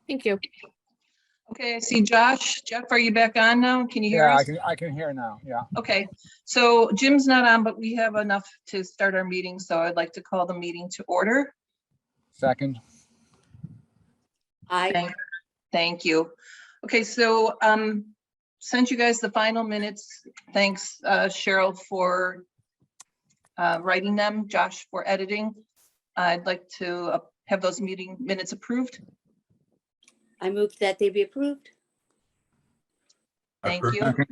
Thank you. Okay, I see Josh. Jeff, are you back on now? Can you hear Yeah, us? I can hear now. Yeah. Okay, so Jim's not on, but we have enough to start our meeting, so I'd like to call the meeting to order. Second. Aye. Thank you. Okay, so sent you guys the final minutes. Thanks, Cheryl, for writing them, Josh for editing. I'd like to have those meeting minutes approved. I move that they be approved. Thank Approved. you.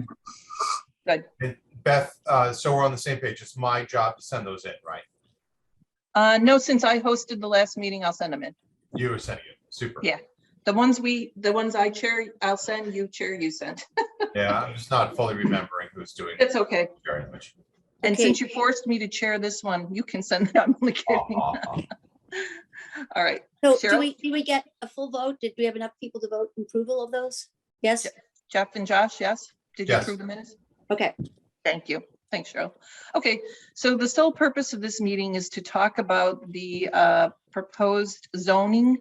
Good. And Beth, so we're on the same page. It's my job to send those in, right? No, since I hosted the last meeting, I'll send them in. You were sending it. Super. Yeah. The ones I chair, I'll send, you chair, you send. Yeah, I'm just not fully remembering who's doing it It's okay. very much. And Okay. since you forced me to chair this one, you can send it. I'm only kidding. All right. So Cheryl? do we get a full vote? Did we have enough people to vote in approval of those? Yes? Jeff and Josh, yes? Did you Yes. approve the minutes? Okay. Thank you. Thanks, Cheryl. Okay, so the sole purpose of this meeting is to talk about the proposed zoning.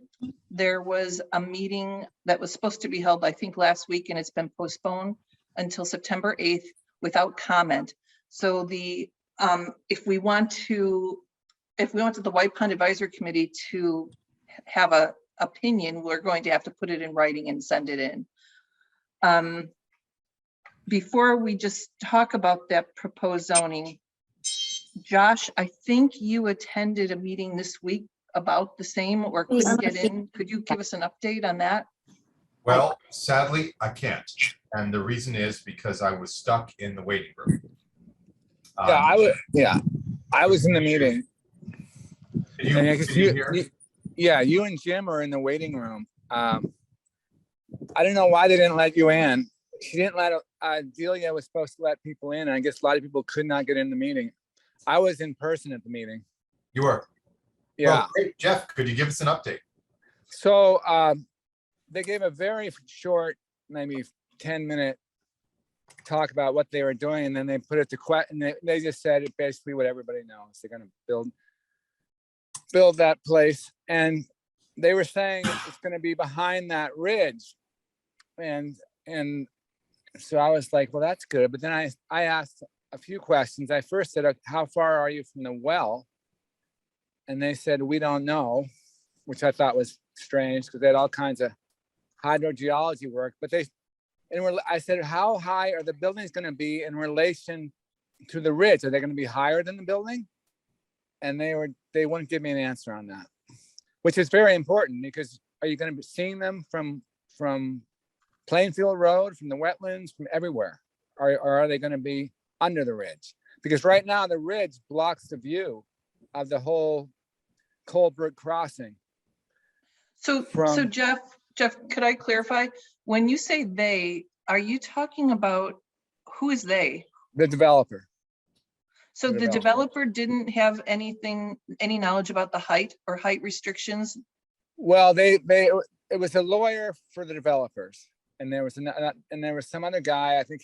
There was a meeting that was supposed to be held, I think, last week, and it's been postponed until September 8th without comment. So the if we want the White Pond Advisory Committee to have a opinion, we're going to have to put it in writing and send it in. Before we just talk about that proposed zoning, Josh, I think you attended a meeting this week about the same or couldn't get in. Could you give us an update on that? Well, sadly, I can't. And the reason is because I was stuck in the waiting room. I was in the meeting. Did And I you, guess did you hear? you and Jim are in the waiting room. I don't know why they didn't let you in. She didn't let Delia was supposed to let people in, and I guess a lot of people could not get in the meeting. I was in person at the meeting. You were. Yeah. Well, great. Jeff, could you give us an update? So they gave a very short, maybe 10-minute talk about what they were doing, and then they put it to question. They just said it basically what everybody knows. They're going to build that place, and they were saying it's going to be behind that ridge, and so I was like, well, that's good. But then I asked a few questions. I first said, how far are you from the well? And they said, we don't know, which I thought was strange because they had all kinds of hydrogeology work. But I said, how high are the buildings going to be in relation to the ridge? Are they going to be higher than the building? And they wouldn't give me an answer on that, which is very important because are you going to be seeing them from Plainfield Road, from the wetlands, from everywhere? Or are they going to be under the ridge? Because right now the ridge blocks the view of the whole Colebrook crossing. So Jeff, could I clarify? When you say they, are you talking about who is they? The developer. So the developer didn't have any knowledge about the height or height restrictions? Well, it was a lawyer for the developers, and there was some other guy. I think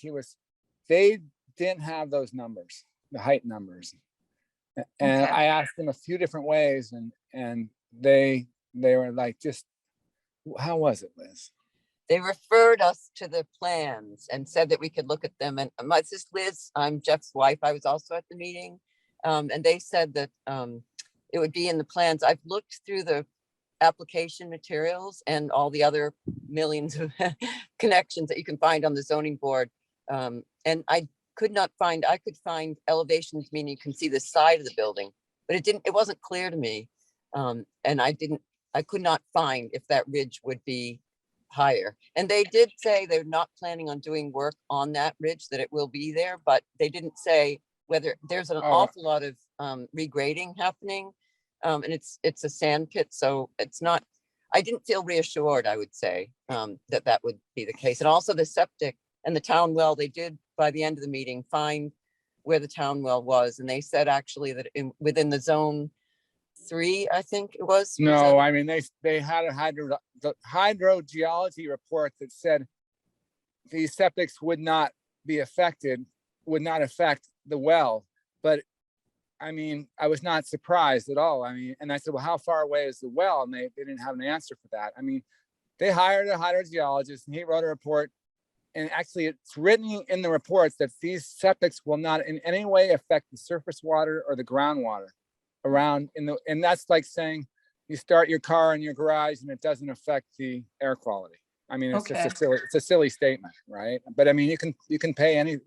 they didn't have those numbers, the height numbers. And Okay. I asked them a few different ways, and they were like, just how was it, Liz? They referred us to the plans and said that we could look at them. And my sister Liz, I'm Jeff's wife. I was also at the meeting. And they said that it would be in the plans. I've looked through the application materials and all the other millions of connections that you can find on the zoning board. And I could find elevations, meaning you can see the side of the building, but it wasn't clear to me. And I could not find if that ridge would be higher. And they did say they're not planning on doing work on that ridge, that it will be there, but they didn't say whether there's an awful lot of regrading happening. And it's a sand pit. So I didn't feel reassured, I would say, that would be the case. And also the septic and the town well, they did by the end of the meeting find where the town well was. And they said actually that within the zone 3, I think it was. No, I mean, they had the hydrogeology report that said these septics would not affect the well. But I mean, I was not surprised at all. I mean, and I said, well, how far away is the well? And they didn't have an answer for that. I mean, They hired a hydrogeologist and he wrote a report. And actually it's written in the reports that these septics will not in any way affect the surface water or the groundwater around and that's like saying you start your car in your garage and it doesn't affect the air quality. I mean, it's just it's a silly statement, right? But I mean, you can pay any,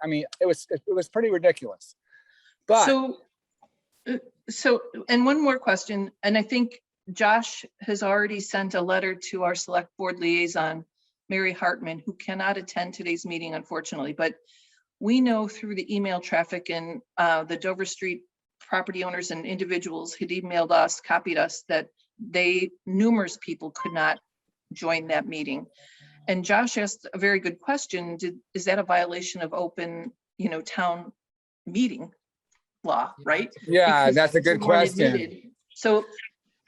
I mean, it was pretty ridiculous. But So, and one more question, and I think Josh has already sent a letter to our select board liaison, Mary Hartman, who cannot attend today's meeting, unfortunately, but we know through the email traffic and the Dover Street property owners and individuals had emailed us, copied us, that numerous people could not join that meeting. And Josh asked a very good question. Is that a violation of open, town meeting law, right? yeah, Because that's a good people weren't question. admitted. So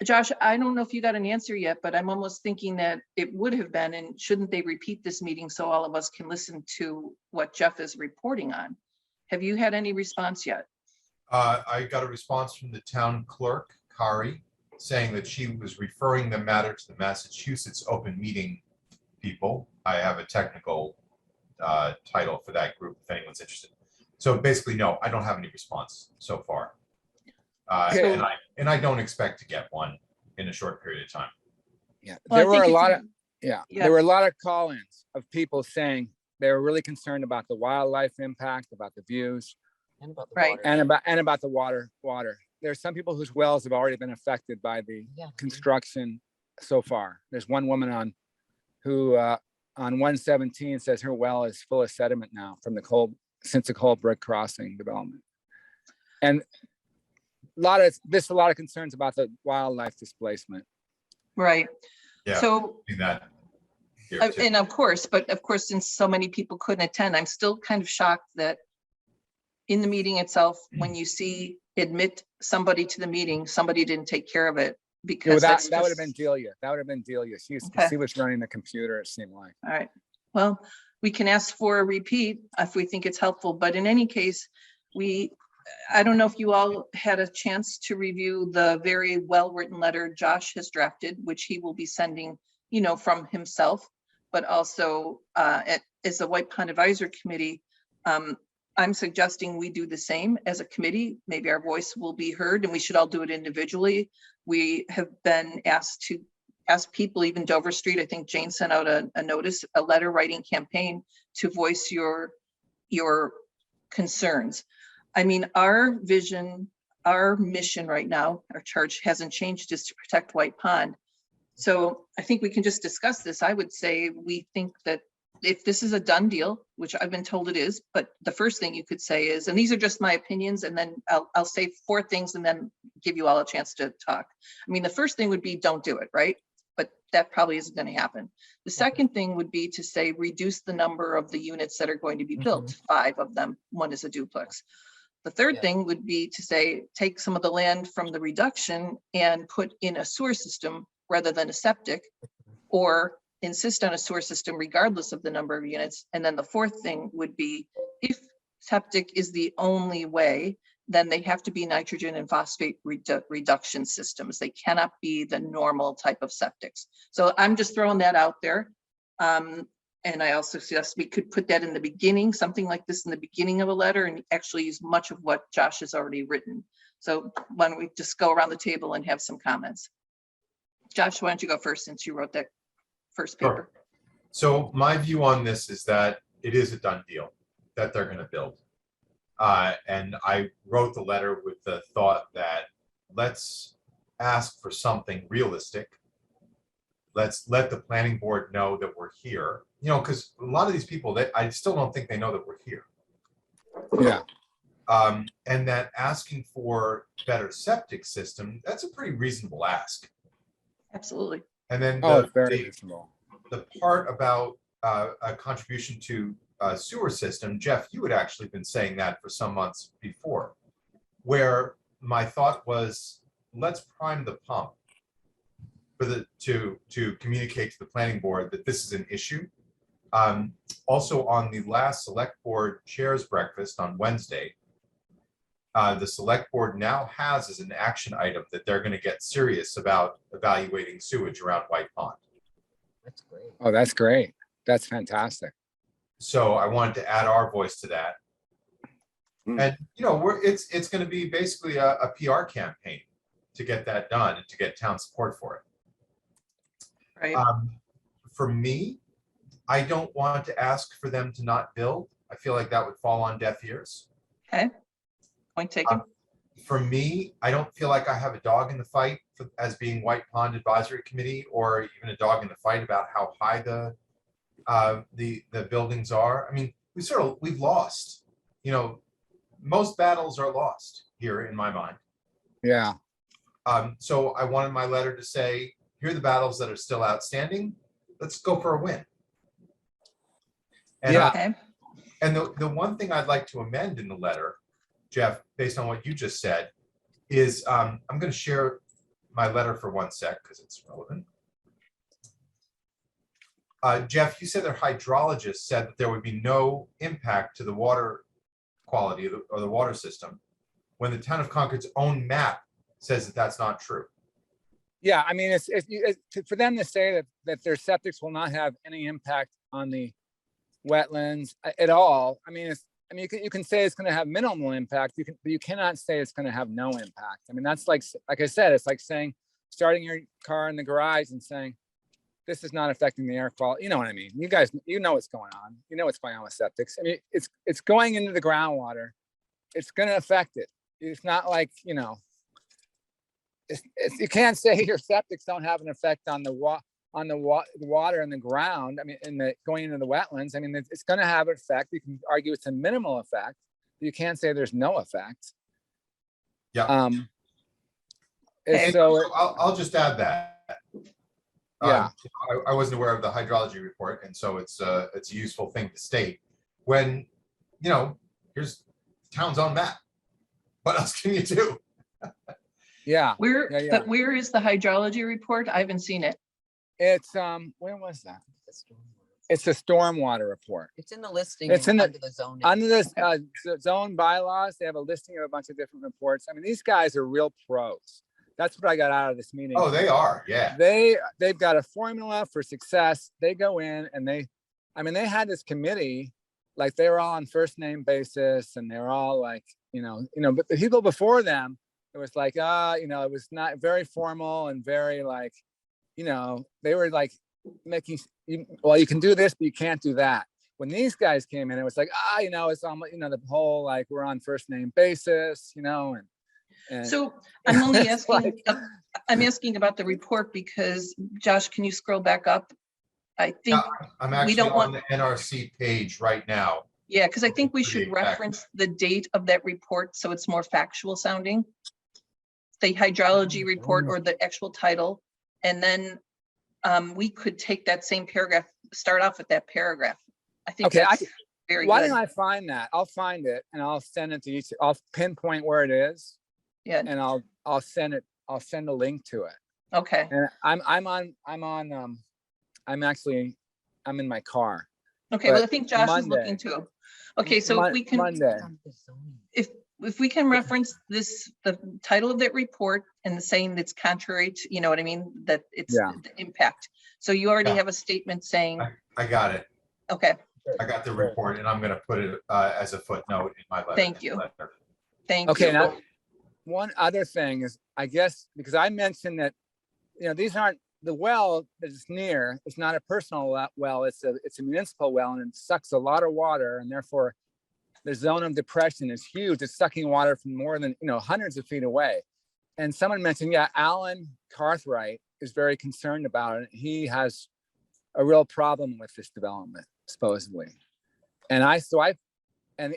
Josh, I don't know if you got an answer yet, but I'm almost thinking that it would have been, and shouldn't they repeat this meeting so all of us can listen to what Jeff is reporting on? Have you had any response yet? I got a response from the town clerk, Kari, saying that she was referring the matter to the Massachusetts open meeting people. I have a technical title for that group if anyone's interested. So basically, no, I don't have any response so far. Okay. And I don't expect to get one in a short period of time. Yeah, Well, I there were think a if lot you- of, Yeah. there were a lot of call-ins of people saying they were really concerned about the wildlife impact, about the views, And about the Right. water. and about the water. There's some people whose wells have already been affected by the Yeah. construction so far. There's one woman who on 117 says her well is full of sediment now from since the coal brick crossing development. And a lot of concerns about the wildlife displacement. Right. Yeah, So, see that here too. and of course, since so many people couldn't attend, I'm still kind of shocked that in the meeting itself, when you see admit somebody to the meeting, somebody didn't take care of it because That that's would have just- been Delia. That would have been Delia. Okay. She was running the computer, it seemed like. All right, well, we can ask for a repeat if we think it's helpful, but in any case, I don't know if you all had a chance to review the very well-written letter Josh has drafted, which he will be sending, from himself, but also as the White Pond Advisory Committee, I'm suggesting we do the same as a committee. Maybe our voice will be heard and we should all do it individually. We have been asked to ask people, even Dover Street, I think Jane sent out a letter writing campaign to voice your concerns. I mean, our vision, our mission right now, our charge hasn't changed, is to protect White Pond. So I think we can just discuss this. I would say we think that if this is a done deal, which I've been told it is, but the first thing you could say is, and these are just my opinions, and then I'll say 4 things and then give you all a chance to talk. I mean, the first thing would be don't do it, right? But that probably isn't going to happen. The second thing would be to say reduce the number of the units that are going to be built, 5 of them, 1 is a duplex. The third Yeah. thing would be to say, take some of the land from the reduction and put in a sewer system rather than a septic, or insist on a sewer system regardless of the number of units. And then the fourth thing would be, if septic is the only way, then they have to be nitrogen and phosphate reduction systems. They cannot be the normal type of septics. So I'm just throwing that out there. And I also suggest we could put that in the beginning, something like this in the beginning of a letter, and actually use much of what Josh has already written. So why don't we just go around the table and have some comments? Josh, why don't you go first, since you wrote that first Sure. paper? So my view on this is that it is a done deal that they're going to build. And I wrote the letter with the thought that let's ask for something realistic. Let's let the planning board know that we're here, because a lot of these people, I still don't think they know that we're here. Yeah. And that asking for better septic system, that's a pretty reasonable ask. Absolutely. And then Oh, it's very reasonable. the part about a contribution to a sewer system, Jeff, you had actually been saying that for some months before, where my thought was, let's prime the pump for to communicate to the planning board that this is an issue. Also, on the last select board chairs breakfast on Wednesday, the select board now has as an action item that they're going to get serious about evaluating sewage around White Pond. That's great. Oh, that's great. That's fantastic. So I wanted to add our voice to that. Hmm. And, it's going to be basically a PR campaign to get that done and to get town support for it. Right. For me, I don't want to ask for them to not build. I feel like that would fall on deaf ears. Okay. Point taken. For me, I don't feel like I have a dog in the fight as being White Pond Advisory Committee, or even a dog in the fight about how high the buildings are. I mean, we've lost. Most battles are lost here in my mind. Yeah. So I wanted my letter to say, here are the battles that are still outstanding. Let's go for a win. And Yeah. Okay. And the one thing I'd like to amend in the letter, Jeff, based on what you just said, is I'm going to share my letter for 1 sec because it's relevant. Jeff, you said their hydrologist said that there would be no impact to the water quality or the water system, when the town of Concord's own map says that that's not true. Yeah, I mean, it's for them to say that their septics will not have any impact on the wetlands at all. I mean, you can say it's going to have minimal impact. But you cannot say it's going to have no impact. I mean, that's like I said, it's like saying starting your car in the garage and saying this is not affecting the air quality. You know what I mean? You guys, what's going on. You know what's going on with septics. I mean, it's going into the groundwater. It's going to affect it. It's not like, you can't say your septics don't have an effect on the water in the ground. I mean, going into the wetlands. I mean, it's going to have an effect. You can argue it's a minimal effect. You can't say there's no effect. Yeah. Okay. So I'll just add that. Yeah. I wasn't aware of the hydrology report, and so it's a useful thing to state. When here's town's own map. What else can you do? yeah, But where is the hydrology report? I haven't seen it. it's where was that? It's a stormwater report. It's in the listing. It's in under the zoning. Under this zone bylaws, they have a listing of a bunch of different reports. I mean, these guys are real pros. That's what I got out of this meeting. Oh, they are. Yeah. They've got a formula for success. They go in and they had this committee, like they were all on first name basis, and they were all like, but the people before them, it was like, it was not very formal and very like, they were like making, well, you can do this, but you can't do that. When these guys came in, it was like, it's almost, the whole, like, we're on first name basis, and So I'm only it's asking, I'm asking about the report because, Josh, can you scroll back up? I think, I'm we actually don't on want- the NRC page right now. yeah, because I think we should Pretty accurate. reference the date of that report so it's more factual sounding. The hydrology report or the actual title, and then we could take that same paragraph, start off with that paragraph. I think Okay, that's very why good. don't I find that? I'll find it and I'll send it to each. I'll pinpoint where it is, Yeah, and I'll send it. I'll send a link to it. okay. And I'm in my car. Okay, well, but I think Josh is Monday. looking too. Okay, so if we can, Monday. if we can reference the title of that report and the saying that's contrary to, you know what I mean, that it's Yeah. the impact. So you already Yeah. have a statement saying, I got it. okay, I got the report, and I'm going to put it as a footnote in my letter. Thank you. thank Okay, you. now one other thing is, I guess, because I mentioned that, these aren't the well that is near. It's not a personal well. It's a municipal well, and it sucks a lot of water, and therefore the zone of depression is huge. It's sucking water from more than hundreds of feet away. And someone mentioned, Alan Cartwright is very concerned about it. He has a real problem with this development, supposedly. And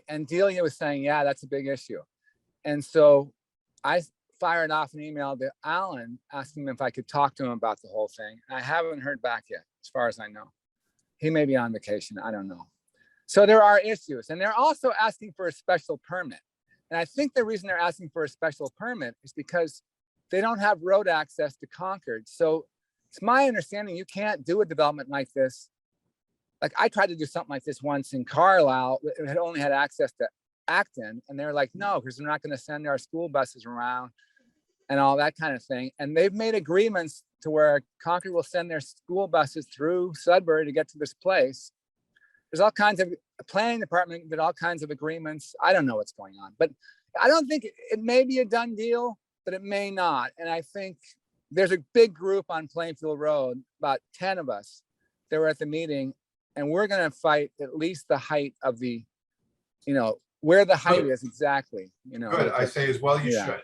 and Delia was saying, that's a big issue. And so I fired off an email to Alan asking him if I could talk to him about the whole thing. I haven't heard back yet, as far as I know. He may be on vacation, I don't know. So there are issues, and they're also asking for a special permit. And I think the reason they're asking for a special permit is because they don't have road access to Concord. So it's my understanding you can't do a development like this. Like, I tried to do something like this once in Carlisle. It had only had access to Acton, and they're like, no, because they're not going to send our school buses around. and all that kind of thing. And they've made agreements to where Concord will send their school buses through Sudbury to get to this place. There's all kinds of, planning department did all kinds of agreements. I don't know what's going on, but I don't think it may be a done deal, but it may not. And I think there's a big group on Plainfield Road, about 10 of us that were at the meeting, and we're going to fight at least the height of the, where the height is exactly, Good, I say as well, you Yeah. should.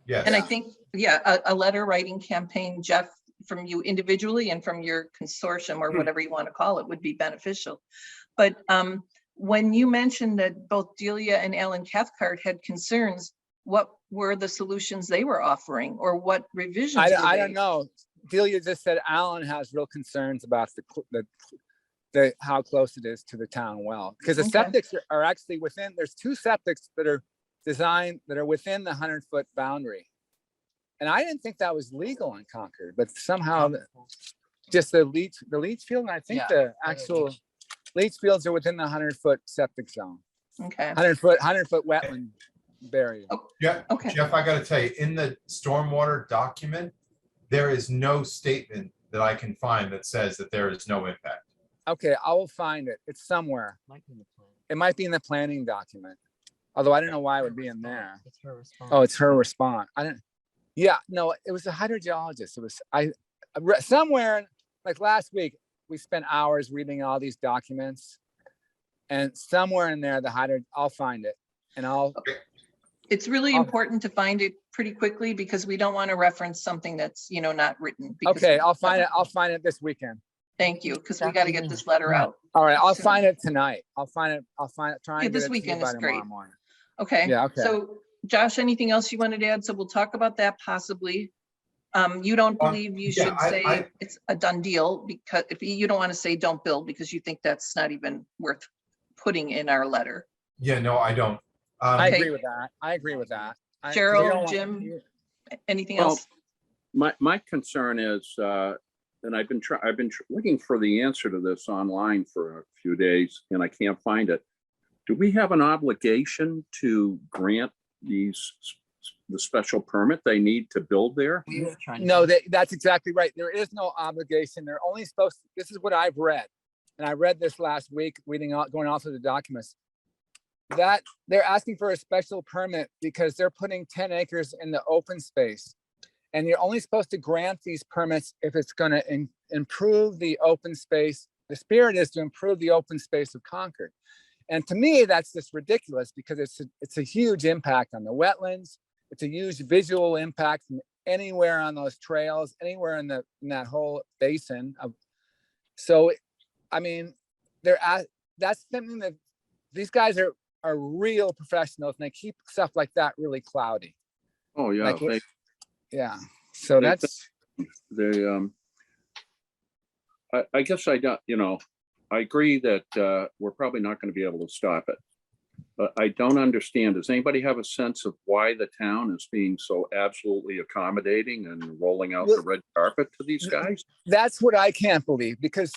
Yes. And I think, yeah, a letter writing campaign, Jeff, from you individually and from your consortium or whatever you want to call it would be beneficial. But when you mentioned that both Delia and Alan Cathcart had concerns, what were the solutions they were offering, or what revisions? I don't know. Delia just said Alan has real concerns about the how close it is to the town well, because the Okay. septics are actually within. There's 2 septics that are designed that are within the 100-foot boundary, and I didn't think that was legal in Concord, but somehow just the leach field, and I think the actual leach fields are within the 100-foot septic zone, Okay, 100-foot wetland barrier. Yeah, okay. Jeff, I gotta tell you, in the stormwater document, there is no statement that I can find that says that there is no impact. Okay, I will find it. It's somewhere. It might be in the planning document. Although I don't know why it would be in there. It's her response. Oh, it's her response. Yeah, no, it was a hydrogeologist. It was, somewhere, like last week, we spent hours reading all these documents. And somewhere in there, I'll find it. And It's really I'll- important to find it pretty quickly, because we don't want to reference something that's, not written. because okay, we- I'll find it this weekend. Thank you, because we got to get this letter out. All right, I'll Soon. find it tonight. Try Yeah, and get this it to you weekend by is great. tomorrow morning. Okay. Yeah, okay. So Josh, anything else you wanted to add? So we'll talk about that possibly. You don't believe you yeah, should I- say it's a done deal, because if you don't want to say don't build, because you think that's not even worth putting in our letter. Yeah, no, I don't. I Okay. agree with that. I agree with that. 'Cause you Gerald, don't want- Jim? Anything Well, else? My concern is, and I've been looking for the answer to this online for a few days, and I can't find it. Do we have an obligation to grant the special permit they need to build there? No, that's exactly right. There is no obligation. They're only supposed to, this is what I've read. And I read this last week, going off of the documents. That they're asking for a special permit because they're putting 10 acres in the open space. And you're only supposed to grant these permits if it's going to improve the open space. The spirit is to improve the open space of Concord. And to me, that's just ridiculous, because it's a huge impact on the wetlands. It's a huge visual impact from anywhere on those trails, anywhere in that whole basin. So, I mean, that's something that these guys are real professionals, and they keep stuff like that really cloudy. Oh, yeah, Like, yeah. So They- that's, I guess I don't, I agree that we're probably not going to be able to stop it. But I don't understand, does anybody have a sense of why the town is being so absolutely accommodating and rolling out the red carpet to these guys? that's what I can't believe, because,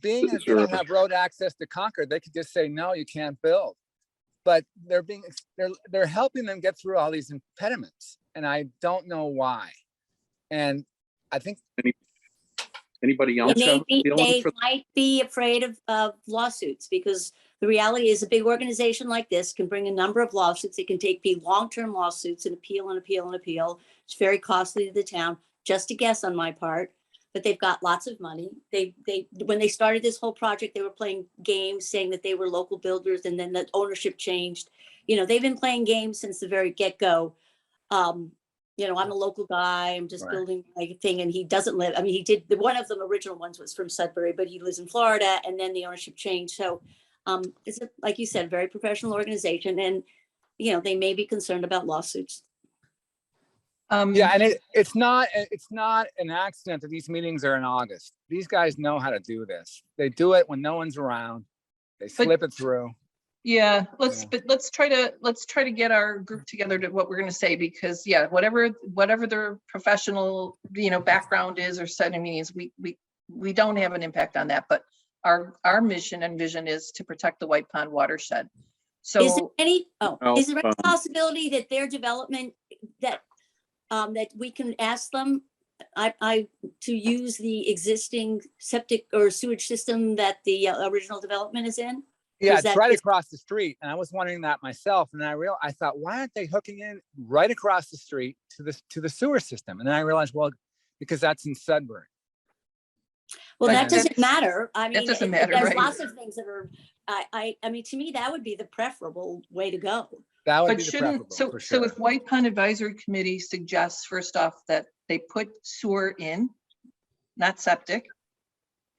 being that they don't Sure. have road access to Concord, they could just say, no, you can't build. But they're helping them get through all these impediments, and I don't know why. And I think, Anybody else have a feeling They for? might be afraid of lawsuits, because the reality is a big organization like this can bring a number of lawsuits. It can be long-term lawsuits and appeal and appeal and appeal. It's very costly to the town, just a guess on my part, but they've got lots of money. When they started this whole project, they were playing games saying that they were local builders, and then the ownership changed. They've been playing games since the very get-go. I'm a local guy. I'm just Right. building my thing, and he doesn't live. I mean, he did. One of them original ones was from Sudbury, but he lives in Florida, and then the ownership changed. So, it's like you said, very professional organization, and they may be concerned about lawsuits. yeah, and it's not an accident that these meetings are in August. These guys know how to do this. They do it when no one's around. They slip it through. Yeah, Yeah. but let's try to get our group together to what we're going to say, because whatever their professional, background is or setting meetings, we don't have an impact on that, but our mission and vision is to protect the White Pond watershed. Is there So any Well, is there any possibility that their development, that that we can ask them, to use the existing septic or sewage system that the original development is in? Yeah, Is it's that- right is- across the street. And I was wondering that myself. And I thought, why aren't they hooking in right across the street to the sewer system? And then I realized, well, because that's in Sudbury. Well, But that doesn't that's- matter. I mean, doesn't matter, there's right. lots of things that are, I mean, to me, that would be the preferable way to go. That would But be the shouldn't, preferable for so sure. if White Pond Advisory Committee suggests first off that they put sewer in, not septic,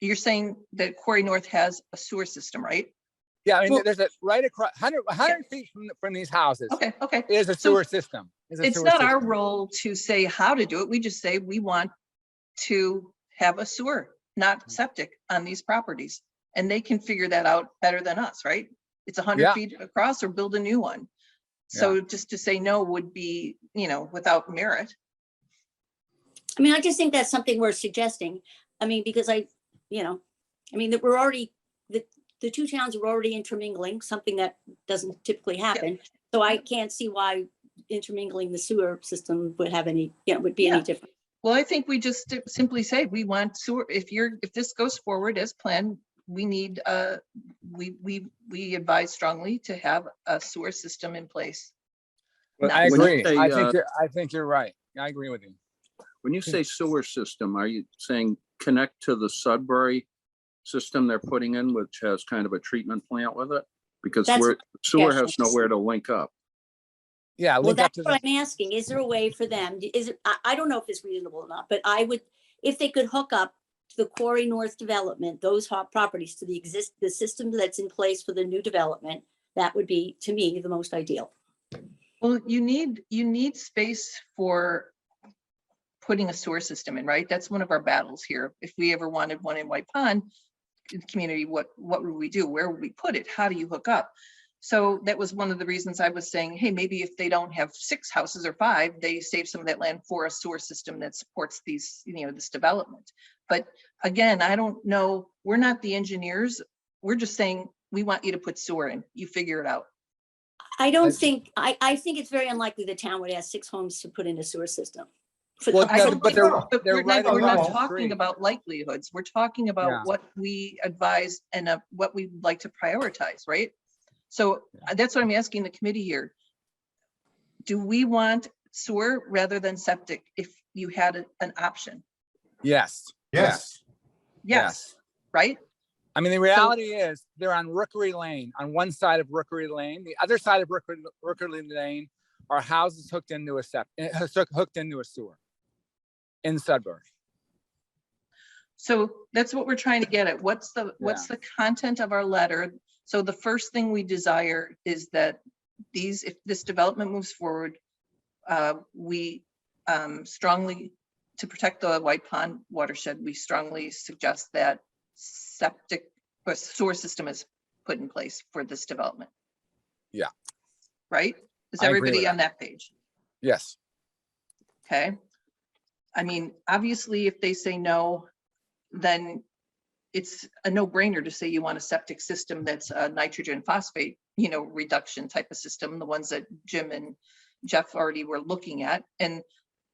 you're saying that Quarry North has a sewer system, right? Yeah, I mean, Well- there's a right across 100 feet from these houses Okay, okay. is a So sewer system. Is a it's sewer not our system. role to say how to do it. We just say we want to have a sewer, not septic on these properties. And they can figure that out better than us, right? It's 100 Yeah. feet across or build a new one. So just to say no would be, without merit. I mean, I just think that's something worth suggesting. I mean, because that we're already, the two towns are already intermingling, something that doesn't typically happen. So I can't see why intermingling the sewer system would have any, would be any Yeah. different. Well, I think we just simply say we want sewer, if this goes forward as planned, we need, we advise strongly to have a sewer system in place. But Not I When you agree. say, I think you're right. I agree with you. When you say sewer system, are you saying connect to the Sudbury system they're putting in, which has kind of a treatment plant with it? Because That's- sewer has yes. nowhere to link up. Yeah, Well, link up that's to what the, I'm asking. Is there a way for them? I don't know if it's reasonable or not, but I would, if they could hook up to the Quarry North development, those hot properties to the system that's in place for the new development, that would be, to me, the most ideal. Well, you need space for putting a sewer system in, right? That's one of our battles here. If we ever wanted one in White Pond community, what would we do? Where would we put it? How do you hook up? So that was one of the reasons I was saying, hey, maybe if they don't have 6 houses or 5, they save some of that land for a sewer system that supports these, this development. But again, I don't know, we're not the engineers. We're just saying, we want you to put sewer in, you figure it out. I don't think, I think it's very unlikely the town would ask 6 homes to put in a sewer system. For- Well, I no, don't but think- they're- but they're we're right not, we're not across the talking street. about likelihoods. We're talking about Yeah. what we advise and what we'd like to prioritize, right? So that's what I'm asking the committee here. Do we want sewer rather than septic if you had an option? yes. Yes. Yes, right? I mean, the reality is they're on Rookery Lane, on one side of Rookery Lane. The other side of Rookery Lane are houses hooked into a hooked into a sewer in Sudbury. So that's what we're trying to get at. What's the content of our letter? So the first thing we desire is that if this development moves forward, we strongly, to protect the White Pond watershed, we strongly suggest that septic or sewer system is put in place for this development. Yeah. Right? Is I agree with everybody that. on that page? Yes. Okay. I mean, obviously, if they say no, then it's a no-brainer to say you want a septic system that's a nitrogen phosphate, reduction type of system, the ones that Jim and Jeff already were looking at. And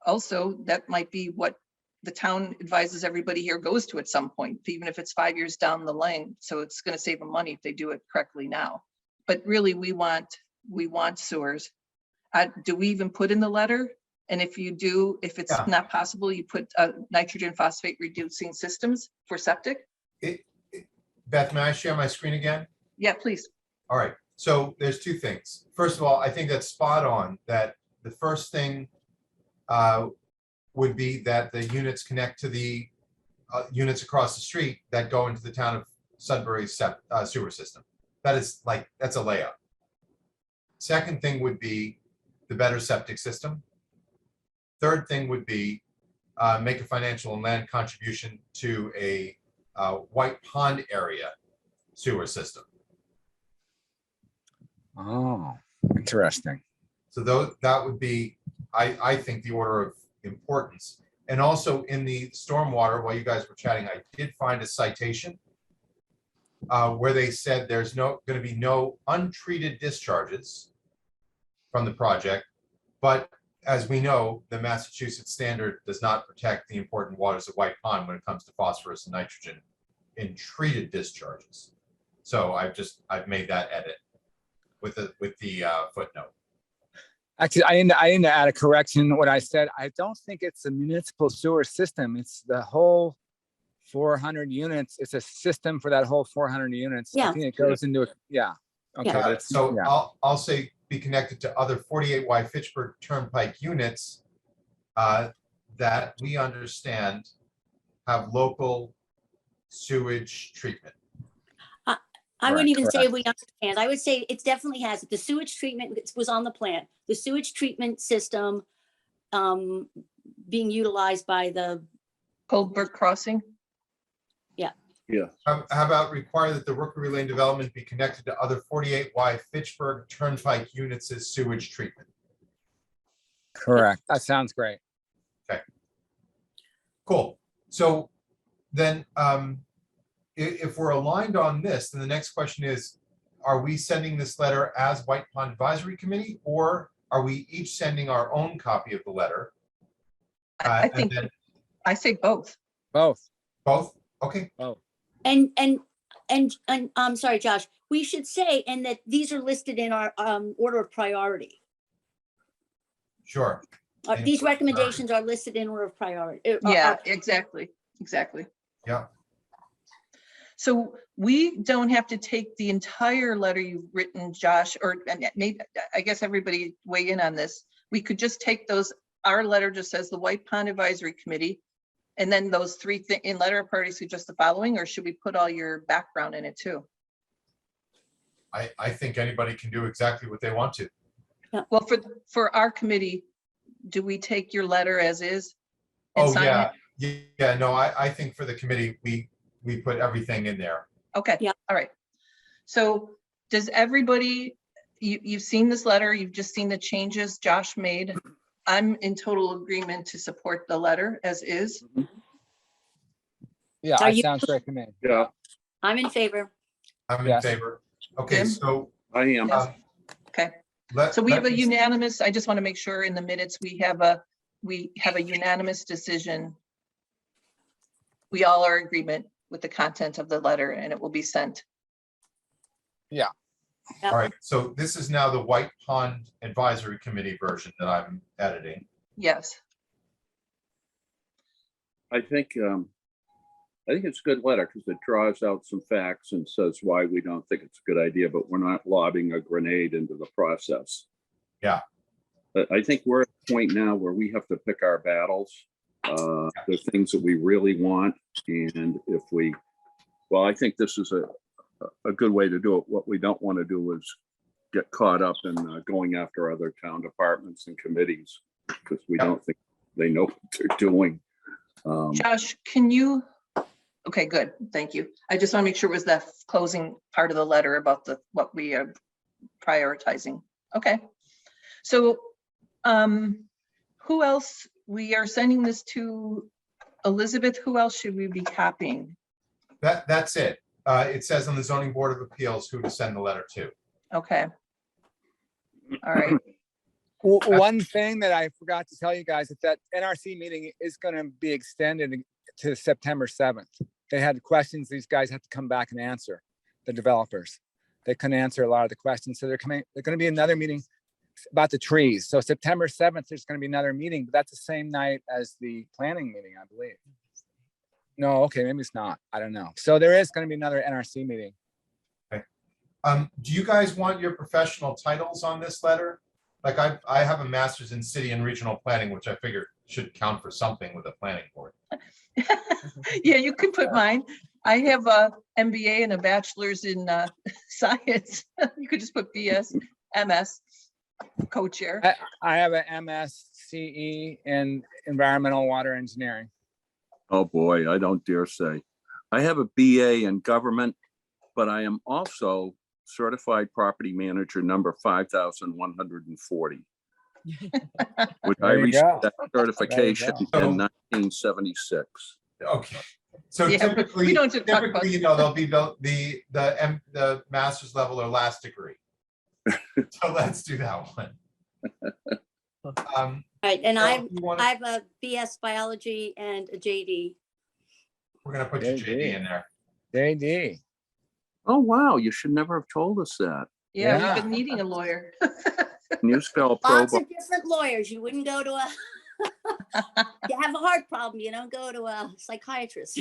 also that might be what the town advises everybody here goes to at some point, even if it's 5 years down the line. So it's going to save them money if they do it correctly now. But really, we want sewers. Do we even put in the letter? And if you do, if it's Yeah. not possible, you put nitrogen phosphate reducing systems for septic? Beth, may I share my screen again? Yeah, please. All right, so there's 2 things. First of all, I think that's spot on, that the first thing would be that the units connect to the units across the street that go into the town of Sudbury's sewer system. That's a layup. Second thing would be the better septic system. Third thing would be make a financial and land contribution to a White Pond area sewer system. Oh, interesting. So that would be, I think, the order of importance. And also in the stormwater, while you guys were chatting, I did find a citation where they said there's going to be no untreated discharges from the project, but as we know, the Massachusetts standard does not protect the important waters of White Pond when it comes to phosphorus and nitrogen in treated discharges. So I've made that edit with the footnote. Actually, I need to add a correction to what I said. I don't think it's a municipal sewer system. It's the whole 400 units. It's a system for that whole 400 units. I Yeah. think it goes into it. Yeah. Okay. Yeah. That's, So yeah. I'll say be connected to other 48Y Fitchburg Turnpike units that we understand have local sewage treatment. I wouldn't even say correct. we understand. I would say it definitely has. The sewage treatment was on the plan. The sewage treatment system being utilized by the, Coldbrook Crossing. Yeah, How about require that the Rookery Lane development be connected to other 48Y Fitchburg Turnpike units as sewage treatment? Correct. That sounds great. Cool. So then if we're aligned on this, then the next question is, are we sending this letter as White Pond Advisory Committee, or are we each sending our own copy of the letter? I And think, then I say both. Both. both? Okay, and I'm sorry, Josh, we should say, and that these are listed in our order of priority. sure. These recommendations are listed in order of priority. Yeah, exactly, exactly. Yeah. So we don't have to take the entire letter you've written, Josh, or and maybe, I guess everybody weigh in on this. We could just take those, our letter just says the White Pond Advisory Committee, and then those three in letter of priority suggest the following, or should we put all your background in it too? I think anybody can do exactly what they want to. Well, for our committee, do we take your letter as is? And Oh, sign yeah. it? Yeah, no, I think for the committee, we put everything in there. Okay, Yeah. all right. So does everybody, you've seen this letter, you've just seen the changes Josh made. I'm in total agreement to support the letter as is. Yeah, Are that you- sounds great to me. yeah, I'm in favor. I'm in Yes. favor. Okay, Tim? so I am. Yes. Okay, so we have a unanimous, I just want to make sure in the minutes, we have a unanimous decision. We all are in agreement with the content of the letter and it will be sent. All right, so this is now the White Pond Advisory Committee version that I'm editing. Yes, I think it's a good letter because it draws out some facts and says why we don't think it's a good idea, but we're not lobbing a grenade into the process. Yeah. But I think we're at a point now where we have to pick our battles. The things that we really want, and if we, well, I think this is a good way to do it. What we don't want to do is get caught up in going after other town departments and committees because we don't think they know what they're doing. Josh, can you, okay, good, thank you. I just want to make sure it was that closing part of the letter about what we are prioritizing. Okay, so who else? We are sending this to Elizabeth. Who else should we be copying? That's it. It says on the Zoning Board of Appeals who to send the letter to. Okay. All right, One thing that I forgot to tell you guys is that NRC meeting is going to be extended to September 7th. They had questions these guys have to come back and answer, the developers. They couldn't answer a lot of the questions. So they're going to be another meeting about the trees. So September 7th, there's going to be another meeting, but that's the same night as the planning meeting, I believe. No, okay, maybe it's not. I don't know. So there is going to be another NRC meeting. Do you guys want your professional titles on this letter? Like I have a master's in city and regional planning, which I figure should count for something with a planning board. yeah, you can put mine. I have a MBA and a bachelor's in science. You could just put BS, MS, co-chair. I have an MSCE in environmental water engineering. Oh, boy, I don't dare say. I have a BA in government, but I am also certified property manager number 5,140. Which I There you received go. that certification go. in 1976. Okay, so Yeah, typically, we don't have to talk about- there'll be the master's level or last degree. So let's do that one. Right, and Carol, I'm, you wanna- I have a BS biology and a JD. We're gonna put your JD. JD in there. JD. Oh, wow, you should never have told us that. Yeah, we've Yeah. been needing a lawyer. Can you spell Lots pro? of different lawyers. You wouldn't go to a, you have a heart problem, you don't go to a psychiatrist.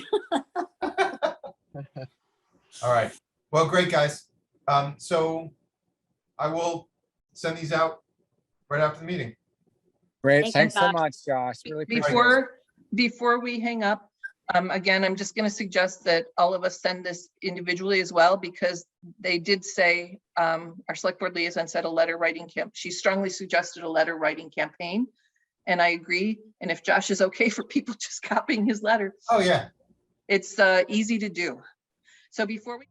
All right. Well, great, guys. So I will send these out right after the meeting. Great. Thank you, Thanks so Josh. much, Josh. Really appreciate it. Before we hang up, again, I'm just going to suggest that all of us send this individually as well, because they did say, our select board liaison said a letter writing she strongly suggested a letter writing campaign. And I agree. And if Josh is okay for people just copying his letter, Oh, yeah. it's easy to do. So before we.